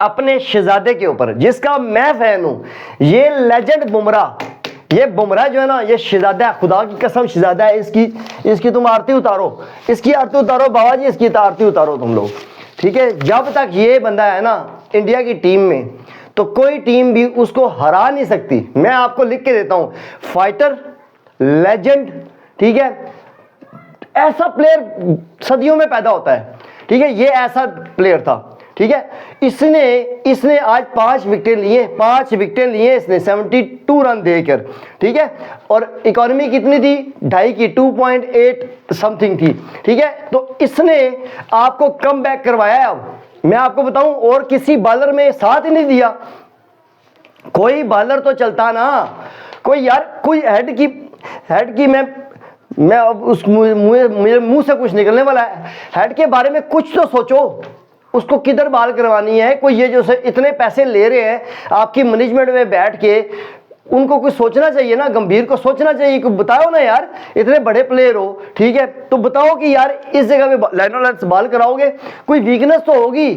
अपने शहजादे के ऊपर, जिसका मैं फैन हूं। ये लेजेंड बुमराह, ये बुमराह जो है ना, ये शहजादा है, खुदा की कसम शहजादा है। इसकी तुम आरती उतारो, इसकी आरती उतारो बाबा जी, इसकी आरती उतारो तुम लोग, ठीक है। जब तक ये बंदा है ना इंडिया की टीम में, तो कोई टीम भी उसको हरा नहीं सकती। मैं आपको लिख के देता हूं, फाइटर, लेजेंड, ठीक है। ऐसा प्लेयर सदियों में पैदा होता है, ठीक है। ये ऐसा प्लेयर था, ठीक है। इसने आज 5 विकेट लिए, 5 विकेट लिए इसने 72 रन देकर, ठीक है। और इकोनॉमी कितनी थी, 2.5 की, 2.8 समथिंग थी, ठीक है। तो इसने आपको कम बैक करवाया। अब मैं आपको बताऊं, और किसी बॉलर में साथ ही नहीं दिया। कोई बॉलर तो चलता ना, कोई यार, कोई हेड की मैं अब उस मेरे मुंह से कुछ निकलने वाला है। हेड के बारे में कुछ तो सोचो, उसको किधर बॉल करवानी है। कोई ये जो इतने पैसे ले रहे हैं आपकी मैनेजमेंट में बैठ के, उनको कुछ सोचना चाहिए ना, गंभीर को सोचना चाहिए कि बताओ ना यार, इतने बड़े प्लेयर हो, ठीक है, तो बताओ कि यार इस जगह पे लाइनों लाइन बॉल कराओगे, कोई वीकनेस तो होगी।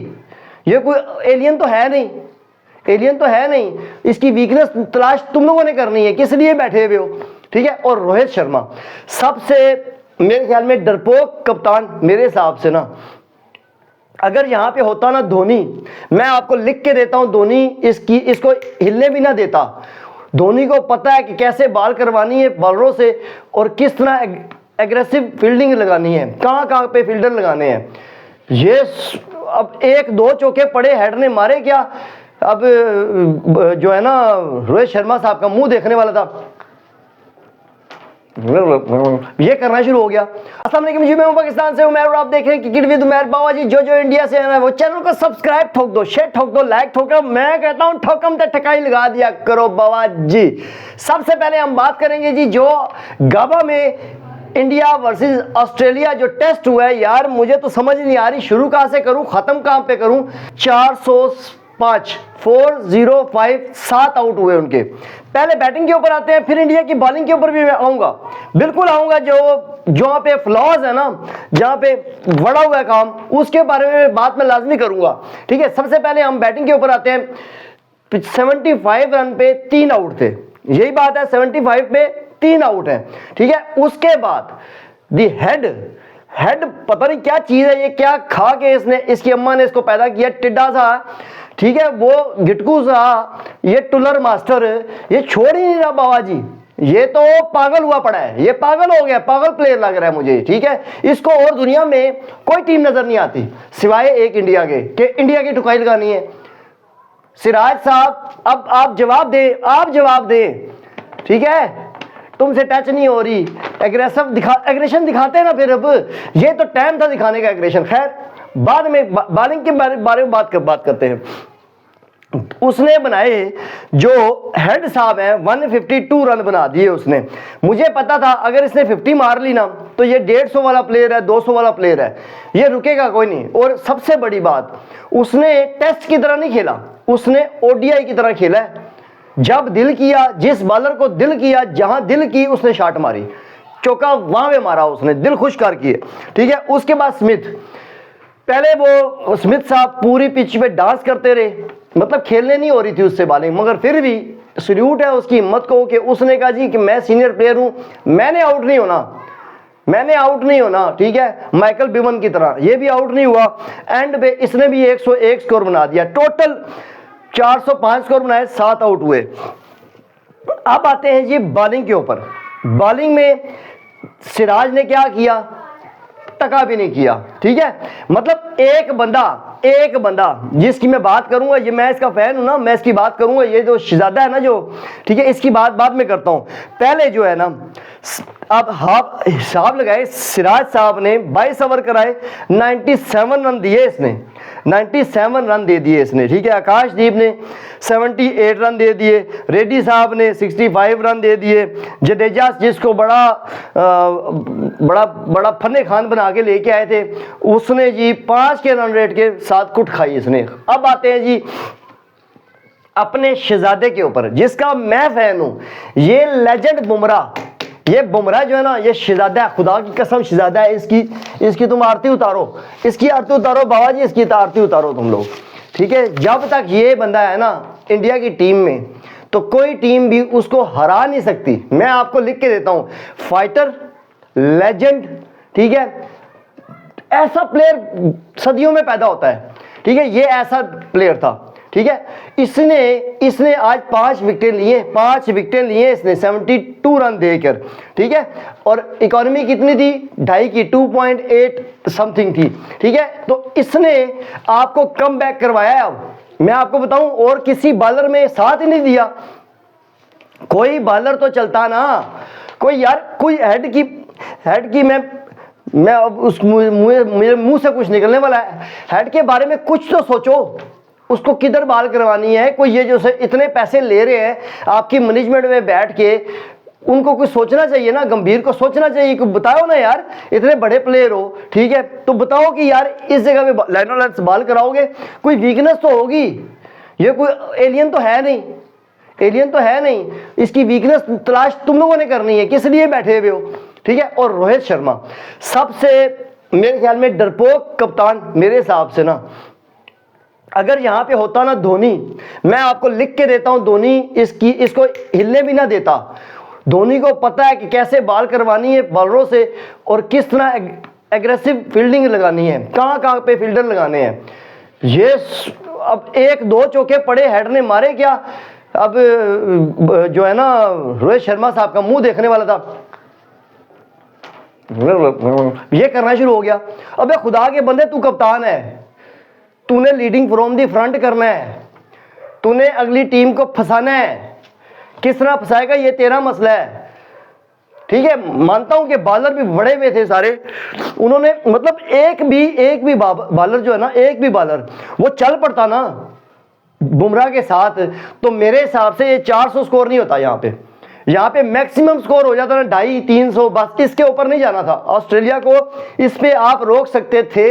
ये कोई एलियन तो है नहीं, एलियन तो है नहीं। इसकी वीकनेस तलाश तुम लोगों ने करनी है, किस लिए बैठे हुए हो, ठीक है। और रोहित शर्मा सबसे मेरे ख्याल में डरपोक कप्तान, मेरे हिसाब से ना। अगर यहां पे होता ना धोनी, मैं आपको लिख के देता हूं, धोनी इसको हिलने भी ना देता। धोनी को पता है कि कैसे बॉल करवानी है बॉलरों से, और किस तरह एग्रेसिव फील्डिंग लगानी है, कहां पे फील्डर लगाने हैं। ये अब 1-2 चौके पड़े, हेड ने मारे क्या। अब जो है ना रोहित शर्मा साहब का मुंह देखने वाला था, ये करना शुरू हो गया। अस्सलाम वालेकुम जी, मैं हूं पाकिस्तान से उमर, और आप देख रहे हैं क्रिकेट विद उमर। बाबा जी जो इंडिया से है ना, वो चैनल को सब्सक्राइब ठोक दो, शेयर ठोक दो, लाइक ठोक दो। मैं कहता हूं ठोकम तो ठकाई लगा दिया करो बाबा जी। सबसे पहले हम बात करेंगे जी, जो गाबा में इंडिया वर्सेस ऑस्ट्रेलिया जो टेस्ट हुआ है, यार मुझे तो समझ नहीं आ रही, शुरू कहां से करूं, खत्म कहां पे करूं। 405 7 आउट हुए उनके। पहले बैटिंग के ऊपर आते हैं, फिर इंडिया की बॉलिंग के ऊपर भी मैं आऊंगा, बिल्कुल आऊंगा। जहां पे फ्लॉज है ना, जहां पे बड़ा हुआ है काम, उसके बारे में बात मैं लाजमी करूंगा, ठीक है। सबसे पहले हम बैटिंग के ऊपर आते हैं। 75 रन पे 3 आउट थे, यही बात है, 75 पे 3 आउट है, ठीक है। उसके बाद दी हेड पता नहीं क्या चीज है, ये क्या खा के इसकी अम्मा ने इसको पैदा किया, टिड्डा सा, ठीक है, वो गिटकू सा, ये टुलर मास्टर, ये छोड़ ही नहीं रहा बाबा जी। ये तो पागल हुआ पड़ा है, ये पागल हो गया, पागल प्लेयर लग रहा है मुझे, ठीक है। इसको और दुनिया में कोई टीम नजर नहीं आती सिवाय एक इंडिया के, कि इंडिया की ठुकाई लगानी है। सिराज साहब अब आप जवाब दे, ठीक है, तुमसे टच नहीं हो रही। एग्रेशन दिखाते हैं ना फिर, अब ये तो टाइम था दिखाने का एग्रेशन। खैर बाद में बॉलिंग के बारे में बात करते हैं। उसने बनाए जो हेड साहब हैं 152 रन बना दिए उसने। मुझे पता था अगर इसने 50 मार ली ना, तो ये 150 वाला प्लेयर है, 200 वाला प्लेयर है, ये रुकेगा कोई नहीं। और सबसे बड़ी बात, उसने टेस्ट की तरह नहीं खेला, उसने ओडीआई की तरह खेला है। जब दिल किया, जिस बॉलर को दिल किया, जहां दिल की उसने शॉट मारी, चौका वहां पे मारा उसने, दिल खुश कर किए, ठीक है। उसके बाद स्मिथ, पहले वो स्मिथ साहब पूरी पिच पे डांस करते रहे, मतलब खेलने नहीं हो रही थी उससे बॉलिंग, मगर फिर भी सल्यूट है उसकी हिम्मत को कि उसने कहा जी कि मैं सीनियर प्लेयर हूं, मैंने आउट नहीं होना, ठीक है। माइकल बिवन की तरह ये भी आउट नहीं हुआ। एंड पे इसने भी 101 स्कोर बना दिया, टोटल 405 स्कोर बनाए, 7 आउट हुए। अब आते हैं जी बॉलिंग के ऊपर। बॉलिंग में सिराज ने क्या किया, टका भी नहीं किया, ठीक है। मतलब एक बंदा जिसकी मैं बात करूंगा, ये मैं इसका फैन हूं ना, मैं इसकी बात करूंगा। ये जो शहजादा है ना जो, ठीक है, इसकी बात बाद में करता हूं। पहले जो है ना, अब हिसाब लगाए, सिराज साहब ने 22 ओवर कराए, 97 रन दिए इसने, 97 रन दे दिए इसने, ठीक है। आकाशदीप ने 78 रन दे दिए, रेड्डी साहब ने 65 रन दे दिए, जडेजा जिसको बड़ा फन्ने खान बना के लेके आए थे, उसने जी 5 के रन रेट के साथ कुट खाई इसने। अब आते हैं जी अपने शहजादे के ऊपर, जिसका मैं फैन हूं, ये लेजेंड बुमराह। ये बुमराह जो है ना, ये शहजादा है, खुदा की कसम शहजादा है। इसकी तुम आरती उतारो, इसकी आरती उतारो बाबा जी, इसकी आरती उतारो तुम लोग, ठीक है, जब तक ये बंदा है ना इंडिया की टीम में तो कोई टीम भी उसको हरा नहीं सकती। मैं आपको लिख के देता हूं, फाइटर, लेजेंड, ठीक है, ऐसा प्लेयर सदियों में पैदा होता है, ठीक है, ये ऐसा प्लेयर था, ठीक है। इसने आज 5 विकेट लिए इसने 72 रन देकर, ठीक है, और इकोनॉमी कितनी थी, 2.5 की, 2.8 समथिंग थी, ठीक है। तो इसने आपको कम बैक करवाया है। अब मैं आपको बताऊं, और किसी बॉलर में साथ ही नहीं दिया। कोई बॉलर तो चलता ना, कोई यार, कोई हेड की मैं अब उस मेरे मुंह से कुछ निकलने वाला है, हेड के बारे में कुछ तो सोचो, उसको किधर बाल करवानी है। कोई ये जो से इतने पैसे ले रहे हैं आपकी मैनेजमेंट में बैठ के, उनको कुछ सोचना चाहिए ना, गंभीर को सोचना चाहिए कि बताओ ना यार, इतने बड़े प्लेयर हो, ठीक है, तो बताओ कि यार इस जगह पे लाइनों लाइन बाल कराओगे, कोई वीकनेस तो होगी। ये कोई एलियन तो है नहीं, इसकी वीकनेस तलाश तुम लोगों ने करनी है, किस लिए बैठे हुए हो, ठीक है। और रोहित शर्मा सबसे मेरे ख्याल में डरपोक कप्तान मेरे हिसाब से ना, अगर यहां पे होता ना धोनी, मैं आपको लिख के देता हूं, धोनी इसको हिलने भी ना देता। धोनी को पता है कि कैसे बाल करवानी है बॉलरों से और किस तरह एग्रेसिव फील्डिंग लगानी है, कहां पे फील्डर लगाने हैं। ये अब 1-2 चौके पड़े, हेड ने मारे क्या, अब जो है ना रोहित शर्मा साहब का मुंह देखने वाला था, ये करना शुरू हो गया। अबे खुदा के बंदे, तू कप्तान है, तूने लीडिंग फ्रॉम दी फ्रंट करना है, तूने अगली टीम को फंसाना है। किस तरह फंसाएगा ये तेरा मसला है, ठीक है। मानता हूं कि बॉलर भी बड़े हुए थे सारे, उन्होंने मतलब एक भी बॉलर जो है ना, एक भी बॉलर वो चल पड़ता ना बुमराह के साथ, तो मेरे हिसाब से ये 400 स्कोर नहीं होता। यहाँ पे मैक्सिमम स्कोर हो जाता ना 250-300, बस इसके ऊपर नहीं जाना था। ऑस्ट्रेलिया को इस पे आप रोक सकते थे,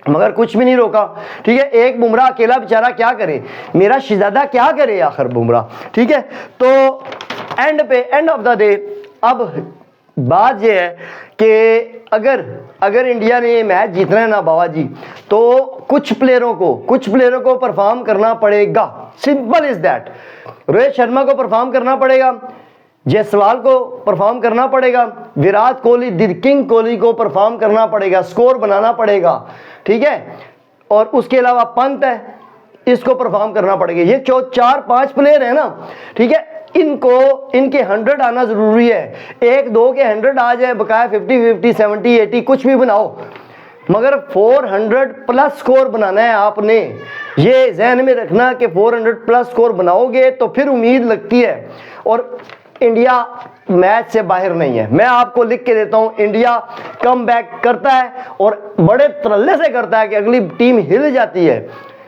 मगर कुछ भी नहीं रोका, ठीक है। एक बुमराह अकेला बेचारा क्या करे, मेरा शहजादा क्या करे आखिर बुमराह, ठीक है। तो एंड ऑफ द डे अब बात यह है कि अगर इंडिया ने ये मैच जीतना है ना बाबा जी, तो कुछ प्लेयरों को परफॉर्म करना पड़ेगा, simple is that. Rohit Sharma को परफॉर्म करना पड़ेगा, जायसवाल को परफॉर्म करना पड़ेगा, विराट कोहली द किंग कोहली को परफॉर्म करना पड़ेगा, स्कोर बनाना पड़ेगा, ठीक है। और उसके अलावा पंत है, इसको परफॉर्म करना पड़ेगा। ये 4-5 प्लेयर है ना, ठीक है, इनके 100 आना जरूरी है। 1-2 के 100 आ जाए, बकाया 50-50, 70-80 कुछ भी बनाओ, मगर 400 प्लस स्कोर बनाना है आपने। ये जहन में रखना कि 400 प्लस स्कोर बनाओगे तो फिर उम्मीद लगती है। और इंडिया मैच से बाहर नहीं है, मैं आपको लिख के देता हूं, इंडिया कम बैक करता है और बड़े तरल्ले से करता है कि अगली टीम हिल जाती है,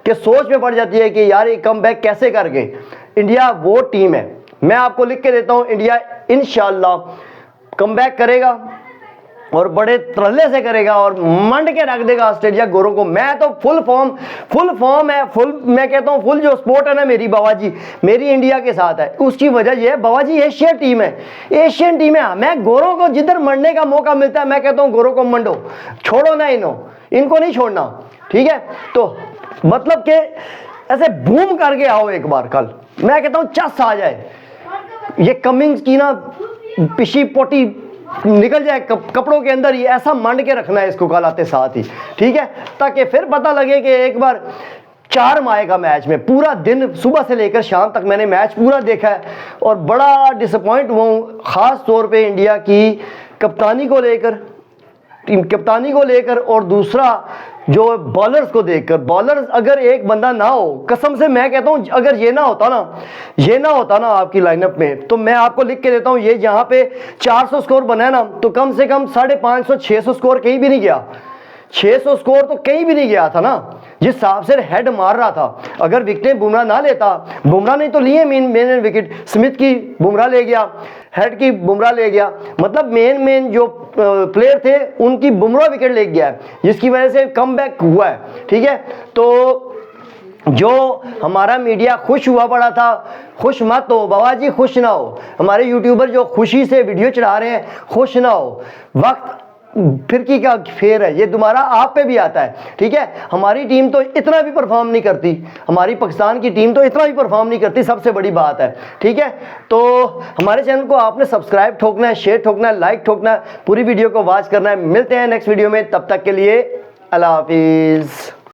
कि सोच में पड़ जाती है कि यार ये कम बैक कैसे कर गए। इंडिया वो टीम है, मैं आपको लिख के देता हूं, इंडिया इंशाल्लाह कम बैक करेगा और बड़े तरल्ले से करेगा और मंड के रख देगा ऑस्ट्रेलिया गोरों को। मैं तो फुल फॉर्म है, मैं कहता हूं फुल जो स्पोर्ट है ना मेरी बाबा जी, मेरी इंडिया के साथ है। उसकी वजह यह है बाबा जी, एशियन टीम है। मैं गोरों को जिधर मंडने का मौका मिलता है मैं कहता हूं गोरों को मंडो, छोड़ो ना इनको नहीं छोड़ना, ठीक है। तो मतलब के ऐसे बूम करके आओ एक बार, कल मैं कहता हूं चस आ जाए, ये कमिंग्स की ना पिशी पोटी निकल जाए कपड़ों के अंदर ही, ऐसा मंड के रखना है इसको कल आते साथ ही, ठीक है, ताकि फिर पता लगे कि एक बार 4 माह का मैच में पूरा दिन सुबह से लेकर शाम तक मैंने मैच पूरा देखा है और बड़ा डिसअपॉइंट हुआ हूँ, खास तौर पे इंडिया की कप्तानी को लेकर और दूसरा जो बॉलर्स को देखकर। बॉलर्स अगर एक बंदा ना हो, कसम से मैं कहता हूं, अगर ये ना होता ना आपकी लाइनअप में, तो मैं आपको लिख के देता हूं, ये जहां पे 400 स्कोर बना है ना, तो कम से कम 550-600 स्कोर कहीं भी नहीं गया। 600 स्कोर तो कहीं भी नहीं गया था ना, जिस हिसाब से हेड मार रहा था। अगर विकेटें बुमराह ना लेता, बुमराह ने तो लिए मेन विकेट, स्मिथ की बुमराह ले गया, हेड की बुमराह ले गया, मतलब मेन जो प्लेयर थे उनकी बुमराह विकेट ले गया है, जिसकी वजह से कम बैक हुआ है, ठीक है। तो जो हमारा मीडिया खुश हुआ पड़ा था, खुश मत हो बाबा जी, खुश ना हो। हमारे यूट्यूबर जो खुशी से वीडियो चढ़ा रहे हैं, खुश ना हो। वक्त फिर की क्या फेर है, ये तुम्हारा आप पे भी आता है। ठीक है, हमारी टीम तो इतना भी परफॉर्म नहीं करती, हमारी पाकिस्तान की टीम तो इतना भी परफॉर्म नहीं करती, सबसे बड़ी बात है। ठीक है, तो हमारे चैनल को आपने सब्सक्राइब ठोकना है, शेयर ठोकना है, लाइक ठोकना है, पूरी वीडियो को वॉच करना है। मिलते हैं नेक्स्ट वीडियो में, तब तक के लिए अल्लाह हाफिज़।